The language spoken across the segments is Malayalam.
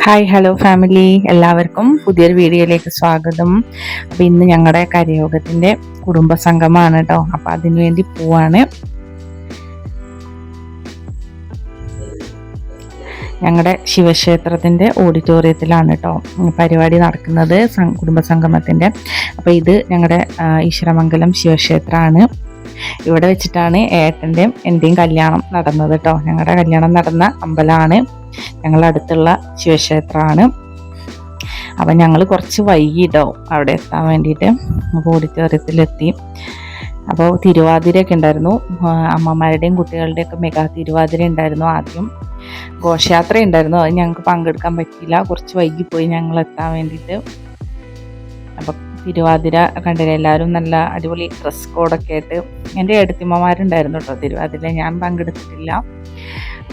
ഹായ് ഹലോ ഫാമിലി, എല്ലാവർക്കും പുതിയൊരു വീഡിയോയിലേക്ക് സ്വാഗതം. അപ്പോൾ ഇന്ന് ഞങ്ങളുടെ കരയോഗത്തിൻ്റെ കുടുംബസംഗമമാണ് കേട്ടോ. അപ്പോൾ അതിനു വേണ്ടി പോവാണ്. ഞങ്ങളുടെ ശിവക്ഷേത്രത്തിൻ്റെ ഓഡിറ്റോറിയത്തിലാണ് കേട്ടോ പരിപാടി നടക്കുന്നത്, കുടുംബസംഗമത്തിൻ്റെ. അപ്പോൾ ഇത് ഞങ്ങളുടെ ഈശ്വരമംഗലം ശിവക്ഷേത്രമാണ്. ഇവിടെ വെച്ചിട്ടാണ് ഏട്ടൻ്റെയും എൻ്റെയും കല്യാണം നടന്നത് കേട്ടോ. ഞങ്ങളുടെ കല്യാണം നടന്ന അമ്പലമാണ്, ഞങ്ങളുടെ അടുത്തുള്ള ശിവക്ഷേത്രമാണ്. അപ്പം ഞങ്ങൾ കുറച്ച് വൈകിട്ടോ അവിടെ എത്താൻ വേണ്ടിയിട്ട്. അപ്പോൾ ഓഡിറ്റോറിയത്തിലെത്തി. അപ്പോൾ തിരുവാതിരയൊക്കെ ഉണ്ടായിരുന്നു, അമ്മമാരുടെയും കുട്ടികളുടെയൊക്കെ മെഗാ തിരുവാതിര ഉണ്ടായിരുന്നു. ആദ്യം ഘോഷയാത്ര ഉണ്ടായിരുന്നു, അത് ഞങ്ങൾക്ക് പങ്കെടുക്കാൻ പറ്റിയില്ല, കുറച്ച് വൈകിപ്പോയി ഞങ്ങൾ എത്താൻ വേണ്ടിയിട്ട്. അപ്പം തിരുവാതിര കണ്ടില്ല, എല്ലാവരും നല്ല അടിപൊളി ഡ്രസ് കോഡൊക്കെ ആയിട്ട്. എൻ്റെ ഏടത്തിയമ്മമാരുണ്ടായിരുന്നു കേട്ടോ തിരുവാതിര, ഞാൻ പങ്കെടുത്തിട്ടില്ല.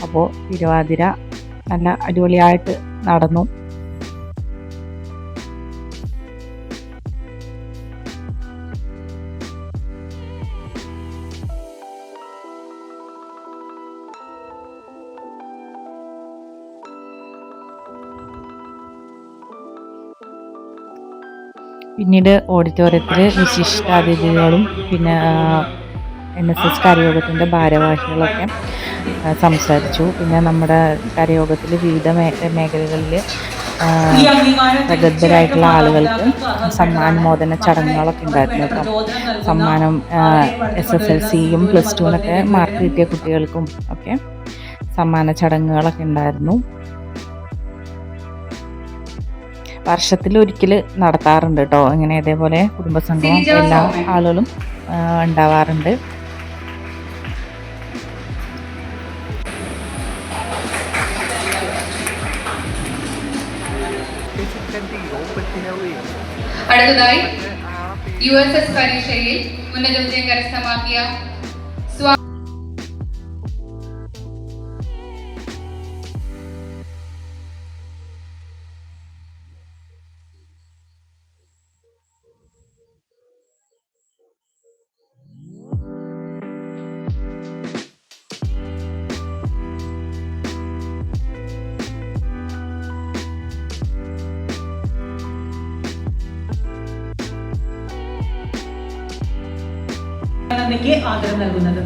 അപ്പോൾ തിരുവാതിര നല്ല അടിപൊളിയായിട്ട് നടന്നു. പിന്നീട് ഓഡിറ്റോറിയത്തിൽ വിശിഷ്ടാതിഥികളും പിന്നെ NSS കരയോഗത്തിൻ്റെ ഭാരവാഹികളൊക്കെ സംസാരിച്ചു. പിന്നെ നമ്മുടെ കരയോഗത്തിൽ വിവിധ മേഖലകളിൽ പ്രഗത്ഭരായിട്ടുള്ള ആളുകൾക്ക് സമ്മാനമോദന ചടങ്ങുകളൊക്കെ ഉണ്ടായിരുന്നു കേട്ടോ. സമ്മാനം SSLCയും +2 മാർക്ക് കിട്ടിയ കുട്ടികൾക്കും ഒക്കെ സമ്മാന ചടങ്ങുകളൊക്കെ ഉണ്ടായിരുന്നു. വർഷത്തിലൊരിക്കൽ നടത്താറുണ്ട് കേട്ടോ ഇങ്ങനെ, ഇതേപോലെ കുടുംബസംഗമം എല്ലാ ആളുകളും ഉണ്ടാവാറുണ്ട്. അടുത്തതായി USS പരീക്ഷയിൽ ഉന്നത വിജയം കരസ്ഥമാക്കിയ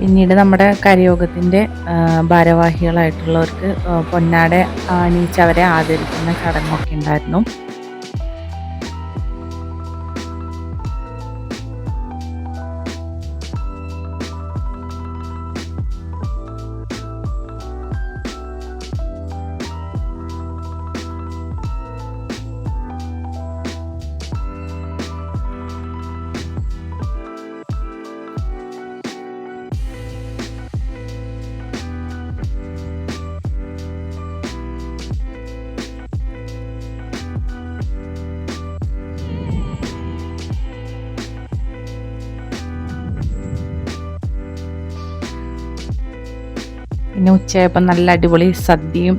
പിന്നീട് നമ്മുടെ കരയോഗത്തിൻ്റെ ഭാരവാഹികളായിട്ടുള്ളവർക്ക് പൊന്നാട അണിയിച്ച് അവരെ ആദരിക്കുന്ന ചടങ്ങൊക്കെ ഉണ്ടായിരുന്നു. പിന്നെ ഉച്ചയായപ്പോൾ നല്ല അടിപൊളി സദ്യയും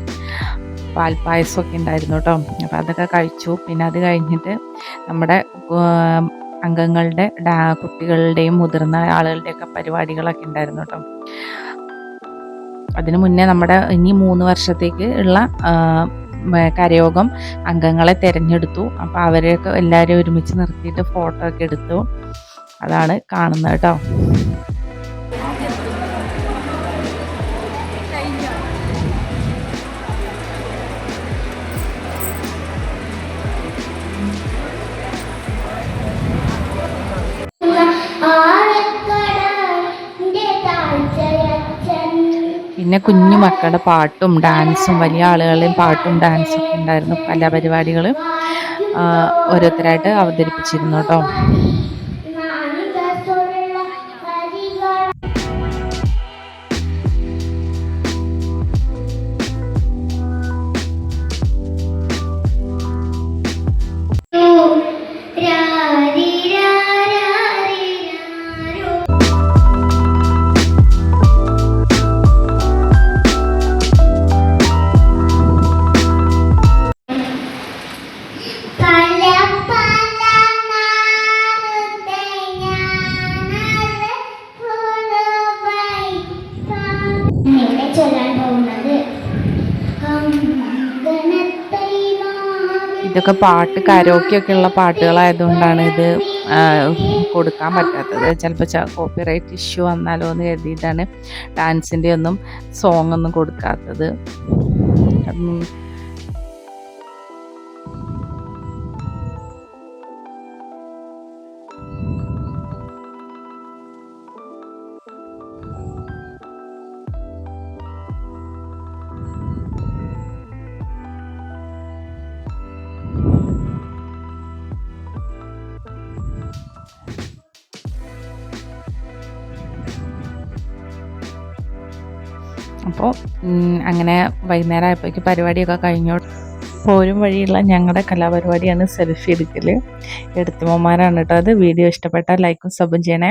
പാൽപ്പായസമൊക്കെ ഉണ്ടായിരുന്നു കേട്ടോ. അപ്പോൾ അതൊക്കെ കഴിച്ചു. പിന്നെ അത് കഴിഞ്ഞിട്ട് നമ്മുടെ അംഗങ്ങളുടെ കുട്ടികളുടെയും മുതിർന്ന ആളുകളുടെയൊക്കെ പരിപാടികളൊക്കെ ഉണ്ടായിരുന്നു കേട്ടോ. അതിനു മുന്നേ നമ്മുടെ ഇനി 3 വർഷത്തേക്ക് ഉള്ള കരയോഗം അംഗങ്ങളെ തിരഞ്ഞെടുത്തു. അപ്പോൾ അവരെയൊക്കെ എല്ലാവരെയും ഒരുമിച്ച് നിർത്തിയിട്ട് ഫോട്ടോ ഒക്കെ എടുത്തു. അതാണ് കാണുന്നത് കേട്ടോ. പിന്നെ കുഞ്ഞു മക്കളുടെ പാട്ടും ഡാൻസും, വലിയ ആളുകളുടെയും പാട്ടും ഡാൻസും ഒക്കെ ഉണ്ടായിരുന്നു. കലാപരിപാടികൾ ഓരോരുത്തരായിട്ട് അവതരിപ്പിച്ചിരുന്നു കേട്ടോ. ഇതൊക്കെ പാട്ട് കരോക്കെയൊക്കെ ഉള്ള പാട്ടുകളായതുകൊണ്ടാണ് ഇത് കൊടുക്കാൻ പറ്റാത്തത്. ചിലപ്പോൾ കോപ്പിറൈറ്റ് ഇഷ്യൂ വന്നാലോ എന്ന് കരുതിയിട്ടാണ് ഡാൻസിൻ്റെ ഒന്നും സോങ് ഒന്നും കൊടുക്കാത്തത്. അപ്പോൾ അങ്ങനെ വൈകുന്നേരം ആയപ്പോഴേക്ക് പരിപാടിയൊക്കെ കഴിഞ്ഞു. പോരും വഴിയുള്ള ഞങ്ങളുടെ കലാപരിപാടിയാണ് സെൽഫി എടുക്കൽ. എടുത്തുമ്മമാരാണ് കേട്ടോ അത്. വീഡിയോ ഇഷ്ടപ്പെട്ടാൽ ലൈക്കും സബും ചെയ്യണേ.